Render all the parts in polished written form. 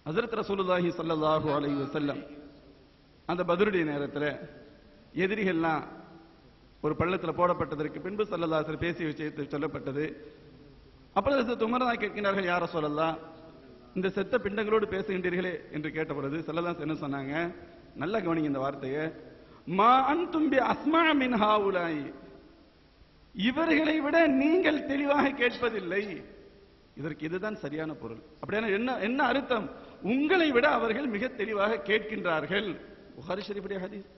ஹஜ்ரத் ரசூலுல்லாஹி ஸல்லல்லாஹு அலைஹி வஸல்லம் அந்த பத்ருடைய நேரத்தில் எதிரிகள்லாம் ஒரு பள்ளத்தில் போடப்பட்டதற்கு பின்பு ஸல்லல்லாஹு அலைஹி வஸல்லம் பேசிய விஷயத்தை சொல்லப்பட்டது. அப்பொழுது உமர் தான் கேட்கிறார்கள், யா ரசூலல்லாஹ், இந்த செத்த பிண்டங்களோடு பேசுகின்றீர்களே என்று கேட்ட பொழுது ஸல்லல்லாஹு அலைஹி வஸல்லம் என்ன சொன்னாங்க? நல்லா கவனிங்க இந்த வார்த்தையை. மா அன்தும் பி அஸ்மா மின் ஹாவுலாய், இவர்களை விட நீங்கள் தெளிவாக கேட்பதில்லை. இதற்கு இதுதான் சரியான பொருள். அப்படியான என்ன அர்த்தம்? உங்களை விட அவர்கள் மிக தெளிவாக கேட்கின்றார்கள். புகாரி ஷரீஃபுடைய ஹதீஸ்.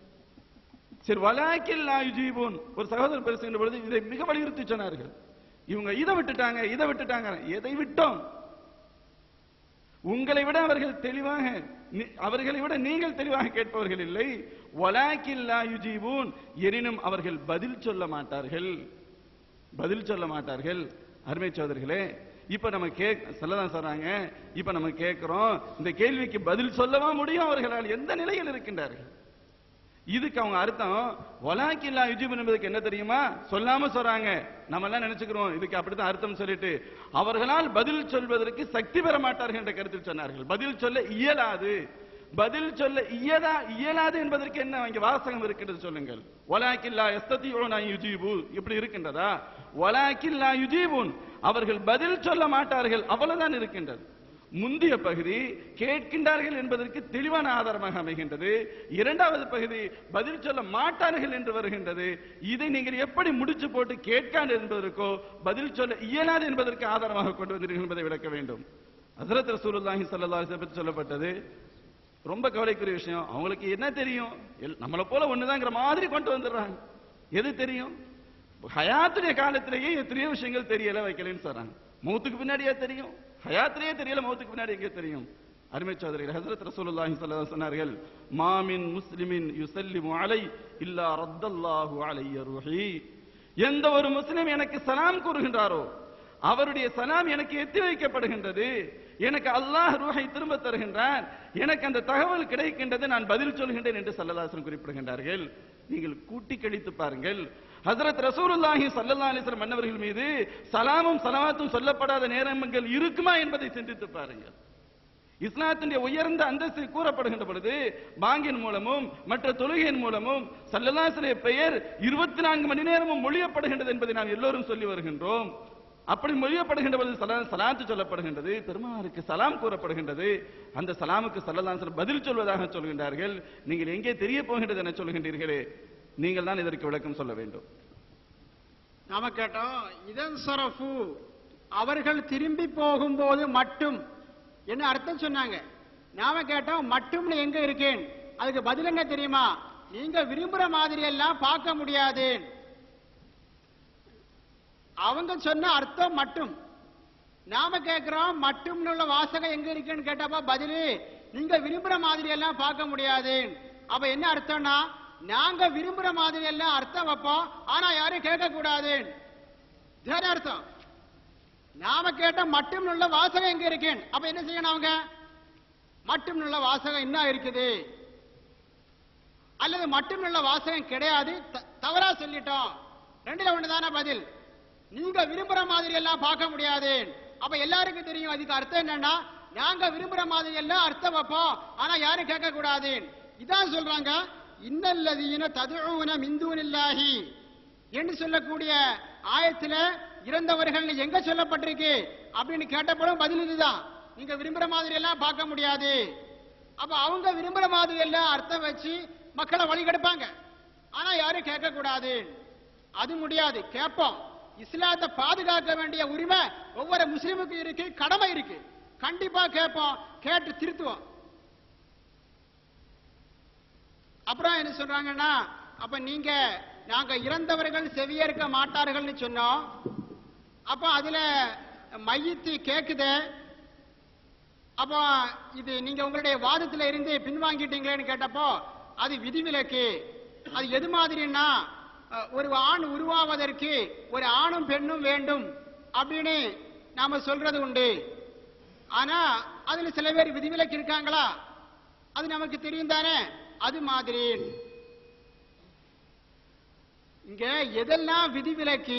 சரி, வலாக்கில் லா யுஜீபூன், ஒரு சகோதரர் பேசுகின்ற பொழுது இதை மிக வலியுறுத்தி சொன்னார்கள். இவங்க இதை விட்டுட்டாங்க. எதை விட்டோம்? உங்களை விட அவர்கள் தெளிவாக, அவர்களை விட நீங்கள் தெளிவாக கேட்பவர்கள் இல்லை. வலாக்கில் லா யுஜீபூன், எனினும் அவர்கள் பதில் சொல்ல மாட்டார்கள். அருமை சகோதரர்களே, இப்ப நம்ம சொல்லதான் சொல்றாங்க. இப்ப நம்ம கேட்கிறோம், இந்த கேள்விக்கு பதில் சொல்லவா முடியும்? அவர்களால் எந்த நிலையில் இருக்கின்றார்கள்? இதுக்கு அவங்க அர்த்தம் வலாக்கில்லா யுஜீபுன் என்பதுக்கு என்ன தெரியுமா? சொல்லாம சொல்றாங்க. நம்ம எல்லாம் நினைச்சுக்கிறோம் இதுக்கு அப்படித்தான் அர்த்தம் சொல்லிட்டு, அவர்களால் பதில் சொல்வதற்கு சக்தி பெற மாட்டார்கள் என்ற கருத்தில் சொன்னார்கள். பதில் சொல்ல இயலாது. பதில் சொல்ல இயலாது என்பதற்கு என்ன இங்க வாசகம் இருக்கின்றது சொல்லுங்கள். வலாக்கில்லா யஸ்ததியூன யுஜீபு இப்படி இருக்கின்றதா? வலாக்கில்லா யுஜீபுன், அவர்கள் பதில் சொல்ல மாட்டார்கள், அவ்வளவுதான் இருக்கின்றது. முந்திய பகுதி கேட்கின்றார்கள் என்பதற்கு தெளிவான ஆதாரமாக அமைகின்றது. இரண்டாவது பகுதி பதில் சொல்ல மாட்டார்கள் என்று வருகின்றது. இதை நீங்கள் எப்படி முடிச்சு போட்டு கேட்காது என்பதற்கோ பதில் சொல்ல இயலாது என்பதற்கு ஆதாரமாக கொண்டு வந்தீர்கள் என்பதை விளக்க வேண்டும். ஹஜ்ரத் ரசூலுல்லாஹி ஸல்லல்லாஹு அலைஹி வஸல்லம் சொல்லப்பட்டது ரொம்ப கவலைக்குரிய விஷயம். அவங்களுக்கு என்ன தெரியும்? நம்மளை போல ஒண்ணுதாங்கிற மாதிரி கொண்டு வந்துடுறாங்க. எது தெரியும்? ஹயாத்துடைய காலத்திலேயே எத்தனையோ விஷயங்கள் தெரியல வைக்கலன்னு சொல்றாங்க. மௌத்துக்கு பின்னாடியே தெரியும். ஹயாத்திலேயே தெரியல, மௌத்துக்கு பின்னாடி எங்கே தெரியும்? அருமை சகோதரர்களே, ஹஜ்ரத் ரசூலுல்லாஹி ஸல்லல்லாஹு அலைஹி வஸல்லம் சொன்னார்கள், மாமின் முஸ்லிமின் யுஸல்லிமு அலை இல்லா ரத்தல்லாஹு அலைஹி ரூஹி. எந்த ஒரு முஸ்லிம் எனக்கு சலாம் கூறுகின்றாரோ அவருடைய சலாம் எனக்கு எத்தி வைக்கப்படுகின்றது. எனக்கு அல்லாஹ் ரூஹை திரும்ப தருகின்றான். எனக்கு அந்த தகவல் கிடைக்கின்றது, நான் பதில் சொல்கின்றேன் என்று ஸல்லல்லாஹு அலைஹி வஸல்லம் குறிப்பிடுகின்றார்கள். நீங்கள் கூட்டி கழித்து பாருங்கள். ஹஜ்ரத் ரசூலுல்லாஹி ஸல்லல்லாஹு அலைஹி வஸல்லம் மன்னவர்கள் மீது சலாமும் ஸலவாத்தும் சொல்லப்படாத நேரங்கள் இருக்குமா என்பதை சிந்தித்து பாருங்கள். இஸ்லாத்தினுடைய உயர்ந்த அந்தஸ்து கூறப்படுகின்ற பொழுது பாங்கின் மூலமும் மற்ற தொழுகையின் மூலமும் ஸல்லல்லாஹு அலைஹி வஸல்லம் பெயர் 24 மணி நேரமும் மொழியப்படுகின்றது என்பதை நாம் எல்லோரும் சொல்லி வருகின்றோம். அப்படி மொழியப்படுகின்ற பொழுது சலாத்து சொல்லப்படுகின்றது, பெருமானாருக்கு சலாம் கூறப்படுகின்றது. அந்த சலாமுக்கு ஸல்லல்லாஹு அலைஹி வஸல்லம் பதில் சொல்வதாக சொல்கின்றார்கள். நீங்கள் எங்கே தெரிய போகின்றது என சொல்கின்றீர்களே, நீங்கள் தான் இதற்கு விளக்கம் சொல்ல வேண்டும். நாம கேட்டோம், இதன் சரஃபு, அவர்கள் திரும்பி போகும்போது மட்டும் என்ன அர்த்தம் சொன்னாங்க. நாம கேட்டோம், மட்டும்னு எங்க இருக்கேன்? அதுக்கு பதில் என்ன தெரியுமா? நீங்க விரும்புற மாதிரி எல்லாம் பார்க்க முடியாது. அவங்க சொன்ன அர்த்தம் மட்டும். நாம கேட்கிறோம், மட்டும்னு உள்ள வாசகம் எங்க இருக்குன்னு கேட்டப்ப பதிலு நீங்க விரும்புற மாதிரி எல்லாம் பார்க்க முடியாது. அப்ப என்ன அர்த்தம்னா, நாங்க விரும்புற மாதிரி எல்லாம் அர்த்தம் வைப்போம், ஆனா யாரும் கேட்க கூடாது. அர்த்தம். நாம கேட்ட மட்டும் உள்ள வாசகம் எங்க இருக்கேன்? அப்ப என்ன செய்யணும்? அவங்க மட்டும் உள்ள வாசகம் என்ன இருக்குது, அல்லது மட்டும் உள்ள வாசகம் கிடையாது, தவறா சொல்லிட்டோம், ரெண்டுல ஒண்ணுதான பதில். நீங்க விரும்புற மாதிரி எல்லாம் பார்க்க முடியாது. அப்ப எல்லாருக்கும் தெரியும் அதுக்கு அர்த்தம் என்னன்னா, நாங்க விரும்புற மாதிரி எல்லாம் அர்த்தம் வைப்போம், ஆனா யாரும் கேட்க கூடாது. இதான் சொல்றாங்க, இன்னல்லதீன ததுஊன மின் தூனில்லாஹி என்று சொல்லக்கூடிய ஆயத்துல இறந்தவர்கள் எங்க சொல்லப்பட்டிருக்கு அப்படின்னு கேட்டப்படும் பதில் இதுதான். நீங்க விரும்புற மாதிரி எல்லாம் பார்க்க முடியாது. அப்ப அவங்க விரும்புற மாதிரி எல்லாம் அர்த்தம் வச்சு மக்களை வழி கெடுப்பாங்க, ஆனா யாரும் கேட்க கூடாது. அது முடியாது. கேட்போம். இஸ்லாத்தை பாதுகாக்க வேண்டிய உரிமை ஒவ்வொரு முஸ்லிமுக்கு இருக்கு, கடமை இருக்கு. கண்டிப்பா கேட்போம், கேட்டு திருத்துவோம். அப்புறம் என்ன சொல்றாங்கன்னா, அப்ப நீங்க நாங்க இறந்தவர்கள் செவியேற்க மாட்டார்கள்னு சொன்னோம். அப்ப அதுல மையத்து கேக்குது. அப்போ இது நீங்க உங்களுடைய வாதத்துல இருந்து பின்வாங்கிட்டீங்களேன்னு கேட்டப்போ அது விதிவிலக்கு. அது எது மாதிரின்னா, ஒரு ஆண் உருவாவதற்கு ஒரு ஆணும் பெண்ணும் வேண்டும் அப்படின்னு நாம சொல்றது உண்டு. ஆனா அதுல சில பேர் விதிவிலக்கு இருக்காங்களா, அது நமக்கு தெரியும் தானே. அது மாதிரி இங்க எதெல்லாம் விதிவிலக்கு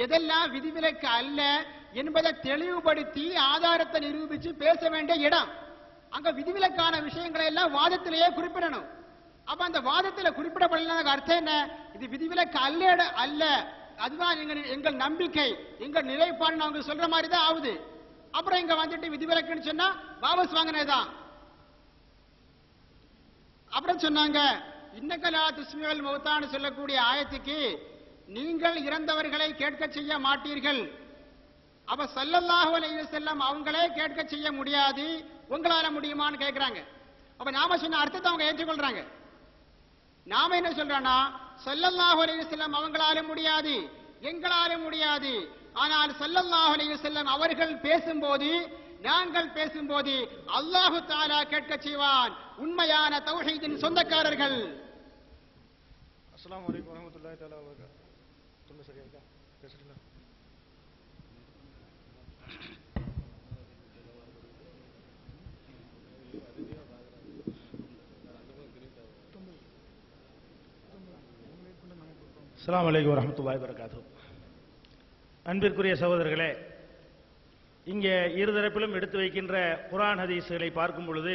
எதெல்லாம் விதிவிலக்கு அல்ல என்பதை தெளிவுபடுத்தி ஆதாரத்தை நிரூபிச்சு பேச வேண்டிய இடம். அங்க விதிவிலக்கான விஷயங்களை எல்லாம் வாதத்திலேயே குறிப்பிடணும். அப்ப அந்த வாதத்தில் குறிப்பிடப்படலன்னு அர்த்தம் என்ன? இது விதிவிலக்கு அல்ல, அதுதான் எங்கள் நம்பிக்கை, எங்கள் நிலைப்பாடு அவங்க சொல்ற மாதிரி தான் ஆகுது. அப்புறம் இங்க வந்துட்டு விதிவிலக்குன்னு சொன்னா வாபஸ் வாங்கினதுதான். அப்புறம் சொன்னாங்க இன்னக்கலா துஸ்மிவல் மௌத்தான்னு சொல்லக்கூடிய ஆயத்துக்கு நீங்கள் இறந்தவர்களை கேட்க செய்ய மாட்டீர்கள். அப்ப ஸல்லல்லாஹு அலைஹி வஸல்லம் அவங்களே கேட்க செய்ய முடியாது, உங்களால முடியுமான்னு கேட்கிறாங்க. அப்ப நாம சொன்ன அர்த்தத்தை அவங்க ஏற்றுக்கொள்றாங்க. நாம என்ன சொல்றோம்னா ஸல்லல்லாஹு அலைஹி வஸல்லம் அவங்களால முடியாது, எங்களால முடியாது. ஆனால் ஸல்லல்லாஹு அலைஹி வஸல்லம் அவர்கள் பேசும்போது, நாங்கள் பேசும்போது அல்லாஹு தஆலா கேட்க செய்வான். உண்மையான தௌஹீதின் சொந்தக்காரர்கள். அஸ்ஸலாமு அலைக்கும் வரஹ்மத்துல்லாஹி தஆலா வபரகாத்துஹு. தொண்டை சரியா இருக்கா? பேசுறீங்களா? அஸ்ஸலாமு அலைக்கும் வரஹ்மத்துல்லாஹி வபரகாத்துஹு. அன்பிற்குரிய சகோதரர்களே, இங்கே இருதரப்பிலும் எடுத்து வைக்கின்ற குர்ஆன் ஹதீஸ்களை பார்க்கும் பொழுது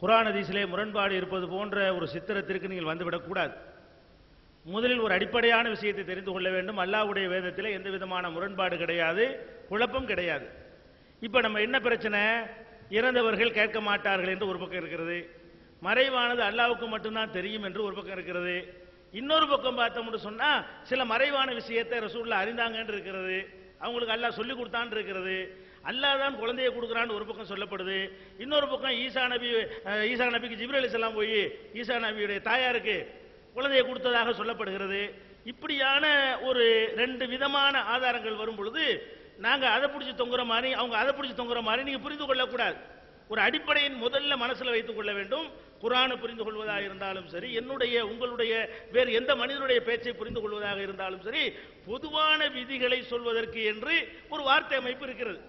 குர்ஆன் ஹதீஸிலே முரண்பாடு இருப்பது போன்ற ஒரு சித்திரத்திற்கு நீங்கள் வந்துவிடக்கூடாது. முதலில் ஒரு அடிப்படையான விஷயத்தை தெரிந்து கொள்ள வேண்டும். அல்லாஹ்வுடைய வேதத்திலே எந்த விதமான முரண்பாடு கிடையாது, குழப்பம் கிடையாது. இப்ப நம்ம என்ன பிரச்சனை? இறந்தவர்கள் கேட்க மாட்டார்கள் என்று ஒரு பக்கம் இருக்கிறது, மறைவானது அல்லாஹ்வுக்கு மட்டும்தான் தெரியும் என்று ஒரு பக்கம் இருக்கிறது. இன்னொரு பக்கம் பார்த்தோம்னு சொன்னா சில மறைவான விஷயத்தை ரசூலுல்லாஹ் அறிந்தாங்க என்று இருக்கிறது, அவங்களுக்கு அல்லாஹ் சொல்லி கொடுத்தான் இருக்கிறது. அல்லாஹ் தான் குழந்தையை கொடுக்குறான்னு ஒரு பக்கம் சொல்லப்படுது. இன்னொரு பக்கம் ஈசா நபிக்கு ஜிப்ரீல் அலைஹிஸ்ஸலாம் போய் ஈசா நபியுடைய தாயாருக்கு குழந்தையை கொடுத்ததாக சொல்லப்படுகிறது. இப்படியான ஒரு ரெண்டு விதமான ஆதாரங்கள் வரும் பொழுது நாங்க அதை பிடிச்சி தொங்குற மாதிரி, அவங்க அதை பிடிச்சி தொங்குற மாதிரி நீங்க புரிந்து கொள்ளக்கூடாது. ஒரு அடிப்படையின் முதல்ல மனசுல வைத்துக் கொள்ள வேண்டும். குர்ஆனை புரிந்து கொள்வதாக இருந்தாலும் சரி, என்னுடைய உங்களுடைய வேறு எந்த மனிதனுடைய பேச்சை புரிந்து கொள்வதாக இருந்தாலும் சரி, பொதுவான விதிகளை சொல்வதற்கு என்று ஒரு வார்த்தை அமைப்பு இருக்கிறது.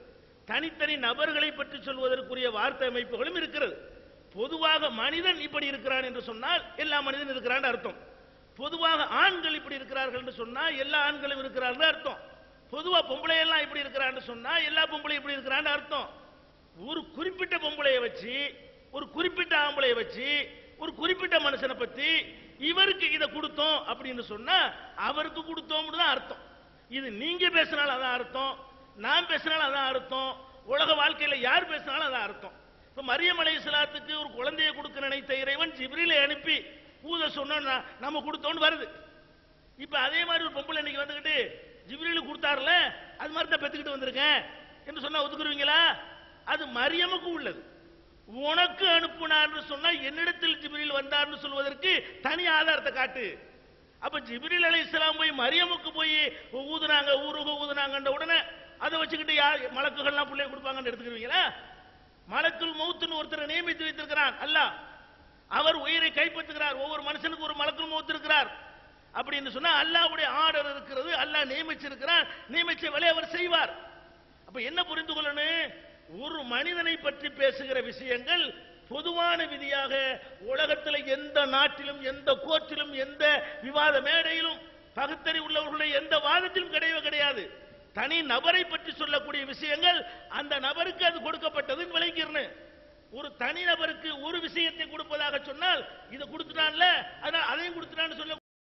தனித்தனி நபர்களை பற்றி சொல்வதற்குரிய வார்த்தை அமைப்புகளும் இருக்கிறது. பொதுவாக மனிதன் இப்படி இருக்கிறான் என்று சொன்னால் எல்லா மனிதனும் இருக்கிறான் அர்த்தம். பொதுவாக ஆண்கள் இப்படி இருக்கிறார்கள் என்று சொன்னால் எல்லா ஆண்களும் இருக்கிறார்கள் அர்த்தம். பொதுவா பொம்பளை எல்லாம் இப்படி இருக்கிறான்னு சொன்னா எல்லா பொம்பளையும் இப்படி இருக்கிறான்னு அர்த்தம். ஒரு குறிப்பிட்ட பொம்பளையை வச்சு, ஒரு குறிப்பிட்ட ஆம்பளையை வச்சு, ஒரு குறிப்பிட்ட மனுஷனை பத்தி இவருக்கு இதை கொடுத்தோம் அப்படின்னு சொன்னா அவருக்கு கொடுத்தோம்னு தான் அர்த்தம். இது நீங்க பேசினாலும் அதான் அர்த்தம், நான் பேசினாலும் அதான் அர்த்தம், உலக வாழ்க்கையில யார் பேசினாலும் அதான் அர்த்தம். இப்ப மரியம் அலைஹிஸ்ஸலாத்துக்கு ஒரு குழந்தையை கொடுக்க நினைத்த இறைவன் ஜிப்ரீலை அனுப்பி ஊத சொன்னா நம்ம கொடுத்தோம்னு வருது. இப்ப அதே மாதிரி ஒரு பொம்பளை இன்னைக்கு வந்துகிட்டு ஜிப்ரீலுக்கு கொடுத்தாருல அது மாதிரி தான் பெத்துக்கிட்டு வந்திருக்கேன் என்று சொன்னா ஒத்துக்குருவீங்களா? அது மரியமுக்கு உள்ளது. உனக்கு அனுப்புனார்னு சொன்னா என்னிடத்தில் ஜிப்ரீல் வந்தார்னு சொல்வதற்கு தனி ஆதாரத்தை காட்டு. அப்ப ஜிப்ரீல் அலைஹிஸ்ஸலாம் போய் மரியமுக்கு போய் ஊதுனாங்க, ஊருக ஊதுனாங்கன்ற உடனே அதை வச்சுக்கிட்டு யார் மலக்குகள்லாம் பிள்ளைய கொடுப்பாங்கன்னு எடுத்துக்கிறீங்களா? மலக்குல் மௌத்துன்னு ஒருத்தரை நியமித்து வைத்திருக்கிறான் அல்லாஹ். அவர் உயிரை கைப்பற்றுகிறார். ஒவ்வொரு மனுஷனுக்கு ஒரு மலக்குல் மௌத் இருக்கிறார். அப்படின்னு சொன்னா அல்லாஹ்வுடைய ஆர்டர் இருக்கிறது, அல்லாஹ் நியமிச்சிருக்கிறார், நியமிச்ச வேலையை அவர் செய்வார். அப்ப என்ன புரிந்து கொள்ளணும்? ஒரு மனிதனை பற்றி பேசுகிற விஷயங்கள் பொதுவான விதியாக உலகத்தில் எந்த நாட்டிலும் எந்த கோர்ட்டிலும் எந்த விவாத மேடையிலும் பகுத்தறிவு உள்ளவர்களுடைய எந்த வாதத்திலும் கிடையவே கிடையாது. தனி நபரை பற்றி சொல்லக்கூடிய விஷயங்கள் அந்த நபருக்கு அது கொடுக்கப்பட்டதுன்னு விளங்கிடணும். ஒரு தனி நபருக்கு ஒரு விஷயத்தை கொடுப்பதாக சொன்னால் இதை கொடுத்துட்டான்ல, அதனால அதையும் கொடுத்துட்டான்னு சொல்ல